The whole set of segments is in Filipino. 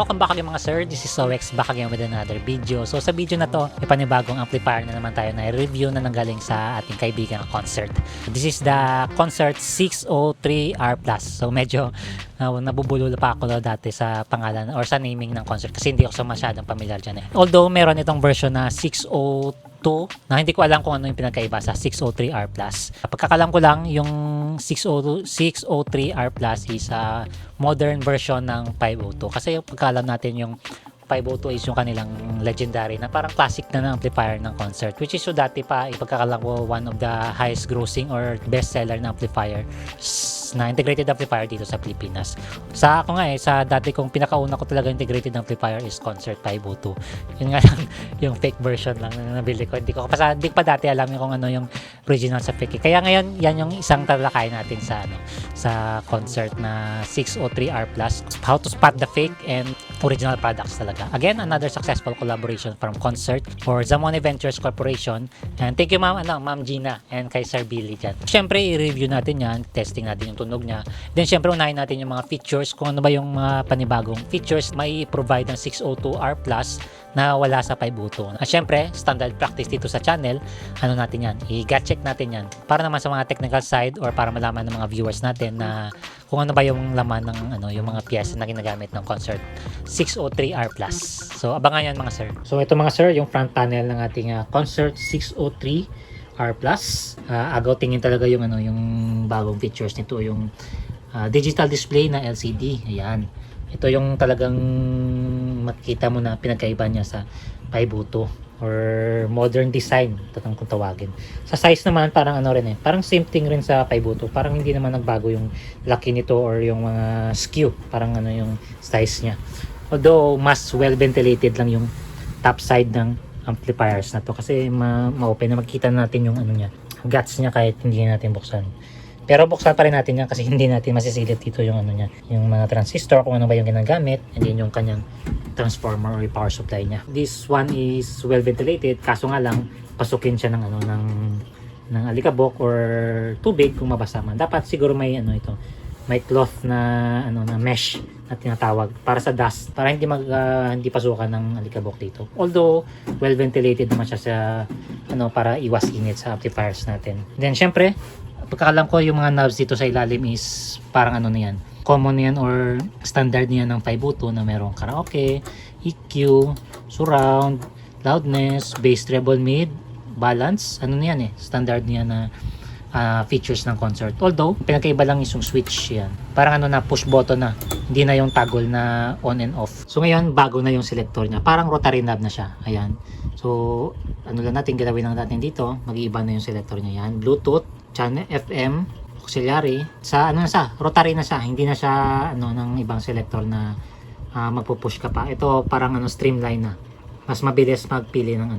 Welcome back again mga sir, this is Sowex back again with another video. So sa video na to, may panibagong amplifier na naman tayo na review na nanggaling sa ating kaibigan Concert. This is the Concert 603R+. So medyo nabubulol pa ako dati sa pangalan or sa naming ng Concert kasi hindi ako masyadong familiar dyan eh. Although meron itong version na 602 na hindi ko alam kung ano yung pinagkaiba sa 603R+. Pagkakalam ko lang yung 603R+ is a modern version ng 502 kasi pagkaalam natin yung 502 is yung kanilang legendary na parang classic na amplifier ng Concert, which is so dati pa ipagkakalam ko one of the highest grossing or best seller na amplifier na integrated amplifier dito sa Pilipinas. Sa ako nga sa dati kong pinakauna ko talaga integrated amplifier is Concert 502. Yun nga lang, yung fake version lang na nabili ko. Hindi ko pa dati alam kung ano yung original sa fake. Kaya ngayon, yan yung isang talakay natin sa Concert na 603R+, how to spot the fake and original products talaga. Again, another successful collaboration from Concert or Zamone Ventures Corporation. And thank you Ma'am Gina and kay Sir Billy dyan. Siyempre, i-review natin yan, testing natin yung tunog niya. Then siyempre, unahin natin yung mga features, kung ano ba yung mga panibagong features may provide ng 602R+ na wala sa 502. At syempre, standard practice dito sa channel, ano natin yan, i-gut check natin yan para naman sa mga technical side or para malaman ng mga viewers natin na kung ano ba yung laman ng yung mga piyesa na ginagamit ng Concert 603R+. So abangan yan mga sir. So ito mga sir, yung front panel ng ating Concert 603R+. Agaw tingin talaga yung yung bagong features nito, yung digital display na LCD. Ayan. Ito yung talagang makikita mo na pinagkaiba niya sa 502 or modern design kung tawagin. Sa size naman parang parang same thing rin sa 502. Parang hindi naman nagbago yung laki nito or yung mga skew, parang yung size niya. Although mas well ventilated lang yung top side ng amplifiers na to kasi ma-open na makikita natin yung niya, guts niya kahit hindi natin buksan. Pero buksan pa rin natin yan kasi hindi natin masisilip dito yung niya, yung mga transistor, kung ano ba yung ginagamit, and then yung kanyang transformer or power supply niya. This one is well ventilated, kaso nga lang pasukin siya ng ng alikabok or tubig kung mabasa man. Dapat siguro may may cloth na na mesh na tinatawag para sa dust, para hindi pasukan ng alikabok dito. Although well ventilated naman siya sa para iwas init sa amplifiers natin. Then syempre, pagkakalam ko yung mga knobs dito sa ilalim is parang na yan, common yan or standard niya ng 502 na merong karaoke, EQ, surround, loudness, bass, treble, mid, balance, na yan standard niya na features ng Concert. Although pinagkaiba lang yung switch yan, parang na push button na, hindi na yung toggle na on and off. So ngayon bago na yung selector niya, parang rotary knob na siya. Ayan, so lang natin gagawin lang natin dito, mag-iiba na yung selector niya. Yan, Bluetooth, channel FM, auxiliary, sa rotary na siya, hindi na siya ng ibang selector na magpo-push ka pa. Ito parang streamline na, mas mabilis magpili ng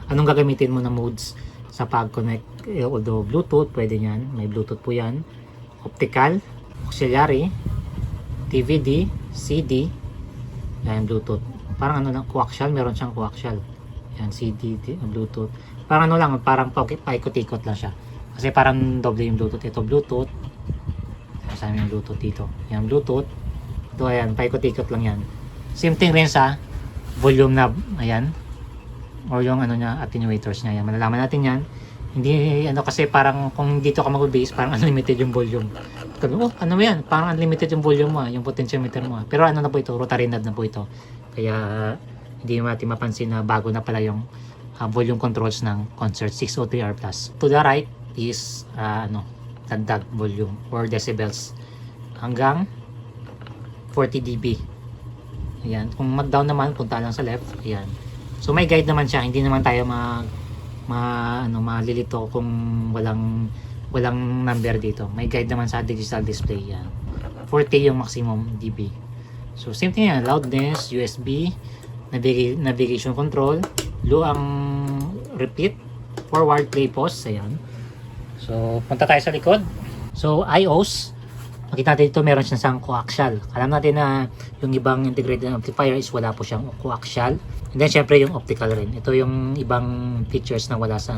anong gagamitin mo na modes sa pag-connect. Although Bluetooth pwede yan, may Bluetooth po yan, optical, auxiliary, DVD, CD, yan Bluetooth, parang coaxial, meron siyang coaxial, yan CD, Bluetooth, parang parang paikot-ikot lang siya kasi parang doble yung Bluetooth. Ito Bluetooth, kasama yung Bluetooth dito, yan Bluetooth, ito ayan, paikot-ikot lang yan. Same thing rin sa volume knob, ayan, or yung niya, attenuators niya, yan, malalaman natin yan. Hindi kasi parang kung dito ka mag-bass, parang unlimited yung volume. Yan, parang unlimited yung volume mo, yung potentiometer mo. Pero na po ito, rotary knob na po ito. Kaya hindi natin mapansin na bago na pala yung volume controls ng Concert 603R+. To the right is dagdag volume or decibels hanggang 40 dB. Ayan, kung mag-down naman, punta lang sa left. Ayan. So may guide naman siya, hindi naman tayo malilito kung walang number dito. May guide naman sa digital display yan. 40 yung maximum dB. So same thing yan, loudness, USB, navigation control, low ang repeat, forward, play, pause. Ayan. So punta tayo sa likod. So iOS, makita natin dito meron siyang coaxial. Alam natin na yung ibang integrated amplifier is wala po siyang coaxial. And then syempre yung optical rin. Ito yung ibang features na wala sa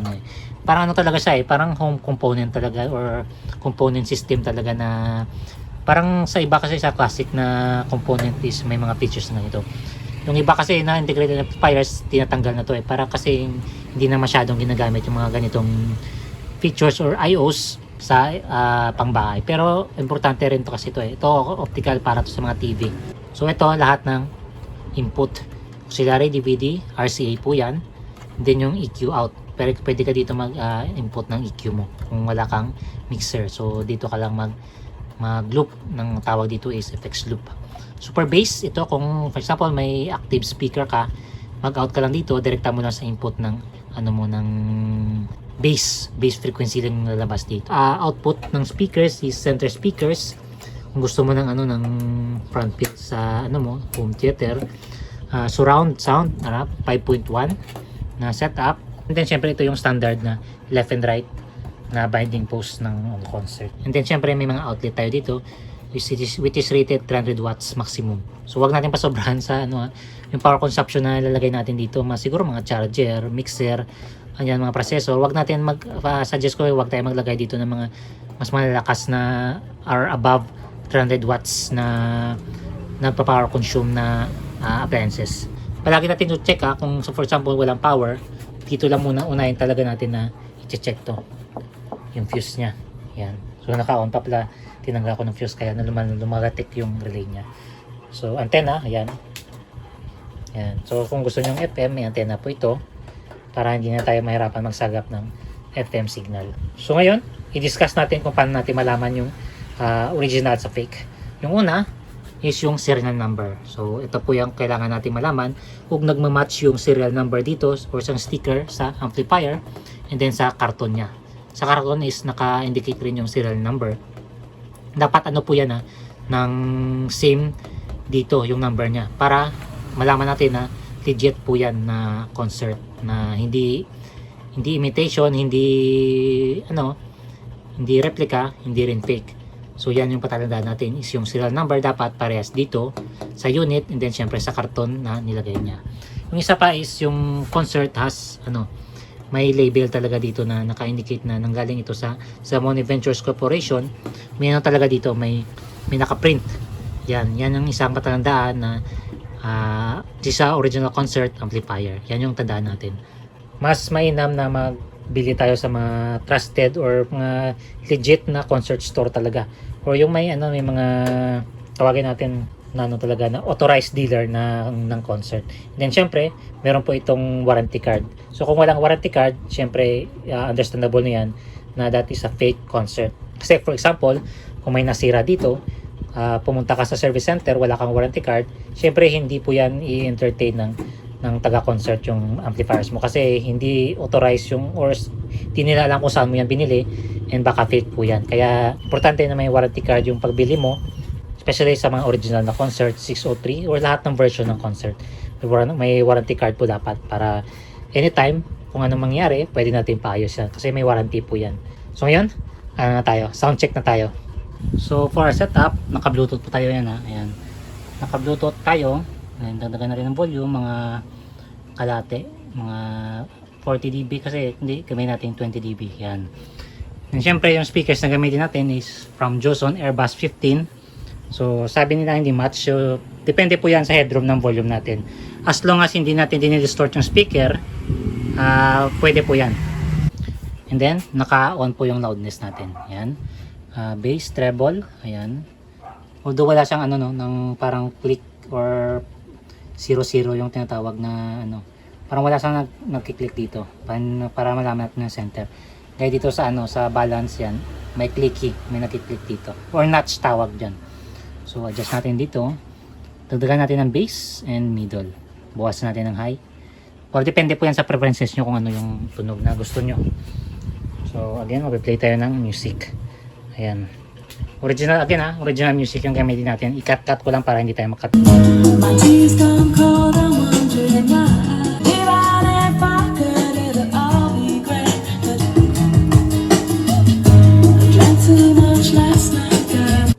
Parang talaga siya parang home component talaga or component system talaga na Parang sa iba kasi sa classic na component is may mga features na ganito. Yung iba kasi na integrated amplifiers, tinatanggal na to para kasi hindi na masyadong ginagamit yung mga ganitong features or IOs sa pangbahay. Pero importante rin to kasi ito optical para to sa mga TV. So ito lahat ng input, auxiliary DVD, RCA po yan. Then yung EQ out. Pero pwede ka dito mag-input ng EQ mo kung wala kang mixer. So dito ka lang mag-loop, ng tawag dito is FX loop. Super bass, ito kung for example may active speaker ka, mag-out ka lang dito, direkta mo lang sa input ng ng bass frequency lang lalabas dito. Output ng speakers is center speakers. Kung gusto mo ng ng front field sa home theater, surround sound 5.1 na setup. And then syempre ito yung standard na left and right na binding post ng concert. And then syempre may mga outlet tayo dito which is rated 300 watts maximum. So wag natin pasobrahan sa yung power consumption na lalagay natin dito. Siguro mga charger, mixer, mga processor. Wag natin suggest ko wag tayo maglagay dito ng mga mas malalakas na or above 300 watts na nagpa-power consume na appliances. Palagi natin to check kung for example walang power, dito lang muna unahin talaga natin na i-check to yung fuse nya. Yan. So naka-on pa pala, tinanggal ko ng fuse kaya lumagatik yung relay nya. So antenna, ayan. Yan. So kung gusto niyo ng FM, may antenna po ito para hindi na tayo mahirapan magsagap ng FM signal. So ngayon, i-discuss natin kung paano natin malaman yung original sa fake. Yung una is yung serial number. So ito po yung kailangan natin malaman kung nagma-match yung serial number dito or sa sticker sa amplifier and then sa karton nya. Sa karton is naka-indicate rin yung serial number. Dapat po yan ng same dito yung number nya para malaman natin na legit po yan na concert na hindi imitation, hindi replica, hindi rin fake. So yan yung patatandaan natin is yung serial number dapat parehas dito sa unit and then syempre sa karton na nilagay niya. Yung isa pa is yung concert has may label talaga dito na naka-indicate na nanggaling ito sa Moni Ventures Corporation. May talaga dito, may naka-print. Yan yung isang patatandaan na sa original concert amplifier. Yan yung tandaan natin. Mas mainam na magbili tayo sa mga trusted or mga legit na concert store talaga. Or yung may mga tawagin natin na talaga na authorized dealer ng concert. And then syempre, meron po itong warranty card. So kung walang warranty card, syempre understandable na yan na that is a fake concert. Kasi for example, kung may nasira dito, pumunta ka sa service center, wala kang warranty card, syempre hindi po yan i-entertain ng taga-concert yung amplifiers mo kasi hindi authorized yung or hindi nila alam kung saan mo yan binili and baka fake po yan. Kaya importante na may warranty card yung pagbili mo, especially sa mga original na concert 603 or lahat ng version ng concert. May warranty card po dapat para anytime kung anong mangyari, pwede natin paayos yan kasi may warranty po yan. So ngayon, sound check na tayo. So for our setup, naka-bluetooth po tayo yan Ayan. Naka-bluetooth tayo. Ayan, dagdagan na rin ng volume, mga kalate, mga 40 dB kasi hindi gamay natin 20 dB. Yan. And syempre yung speakers na gamitin natin is from Joson Airbus 15. So sabi nila hindi match. So depende po yan sa headroom ng volume natin. As long as hindi natin dinidistort yung speaker, pwede po yan. And then naka-on po yung loudness natin. Yan. Bass, treble, ayan. Although wala siyang ng parang click or 00 yung tinatawag na parang wala siyang nagki-click dito para malaman natin yung center. Dahil dito sa sa balance yan, may clicky, may nagki-click dito or notch tawag diyan. So adjust natin dito. Dagdagan natin ng bass and middle. Bawasan natin ng high. Or depende po yan sa preferences nyo kung ano yung tunog na gusto nyo. So again, mag-play tayo ng music. Ayan. Original again original music yung gamitin natin. I-cut ko lang para hindi tayo makat. My tears come cold, I'm wondering why. Even if I could, it'll all be great. I drank too much last night, girl.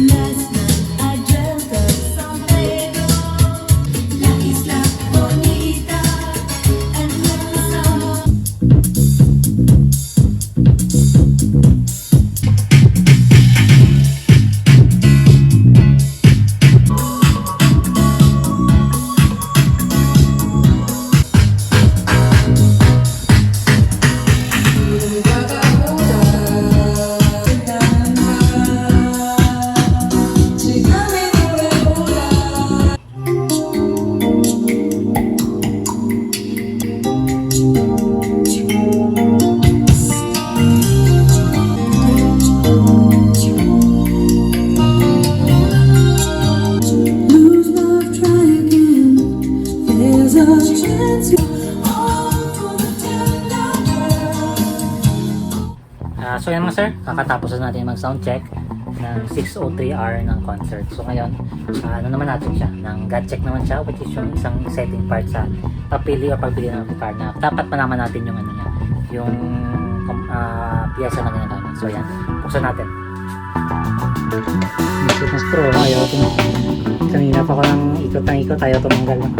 Last night I dreamt of something. La isla bonita. So yan mga sir, kakatapos na natin mag sound check ng 603R ng concert. So ngayon, ano naman natin siya, ng gut check naman siya, which is yung isang setting part sa papili o pagbili ng amplifier na dapat malaman natin yung ano niya, yung piyesa na ginagamit. So yan, buksan natin. Isip na screw, ayaw ito. Kanina pa ko ng ikot, ayaw tumanggal na.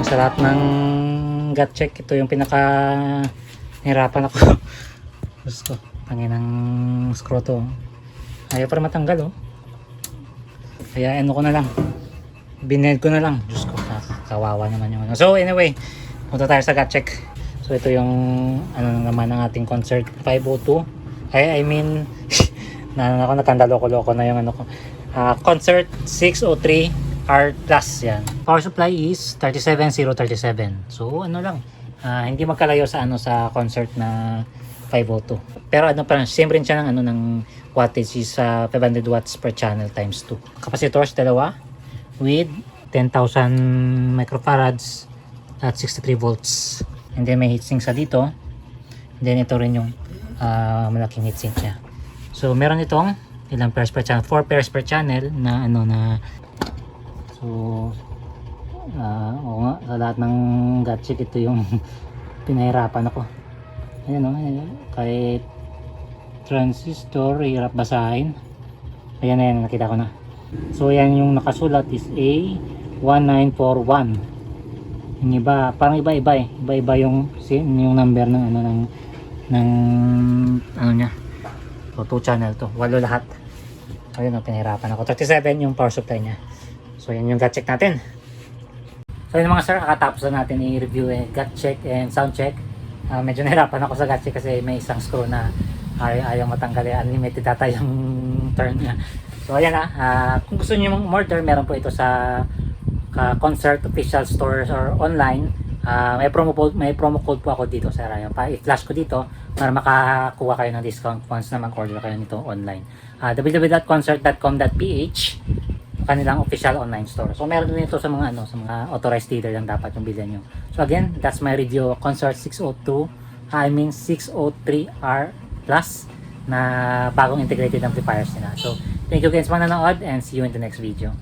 Sa lahat ng gut check, ito yung pinaka nahirapan ako. Diyos ko, tangin ng screw to. Ayaw pa matanggal oh. Kaya ano ko na lang, bined ko na lang. Diyos ko, kawawa naman yung ano. So anyway, punta tayo sa gut check. So ito yung ano naman ng ating concert 502. I mean na ako natanda loko-loko na yung ano ko. Concert 603 R plus yan. Power supply is 37037. So ano lang, hindi magkalayo sa ano sa concert na 502. Pero ano pa, same rin siya ng ano ng wattage is 500 watts per channel times 2. Capacitors dalawa with 10,000 microfarads at 63 volts. And then may heatsink sa dito. And then ito rin yung malaking heatsink niya. So meron itong ilang pairs per channel, 4 pairs per channel na ano na. So, oo nga, sa lahat ng gadget ito yung pinahirapan ako. Ayan o, kahit transistor, hirap basahin. Ayan, nakita ko na. So, ayan yung nakasulat is A1941. Yung iba, parang iba-iba eh. Iba-iba yung number ng ano ng ano niya. So, 2 channel to, 8 lahat. Ayun o, pinahirapan ako. 37 yung power supply niya. So yan yung gut check natin. So yun mga sir, kakatapos na natin i-review gut check and sound check. Medyo nahirapan ako sa gut check kasi may isang screw na ayaw matanggal. Unlimited data yung turn niya. So ayan kung gusto niyo mag-order, meron po ito sa concert official stores or online. May promo code po ako dito sir. I-flash ko dito para makakuha kayo ng discount once na mag-order kayo nito online. www.concert.com.ph kanilang official online store. So meron din ito sa mga sa mga authorized dealer lang dapat yung bilhin nyo. So again, that's my review of Concert 603R Plus na bagong integrated amplifiers nila. So thank you guys for nanood and see you in the next video.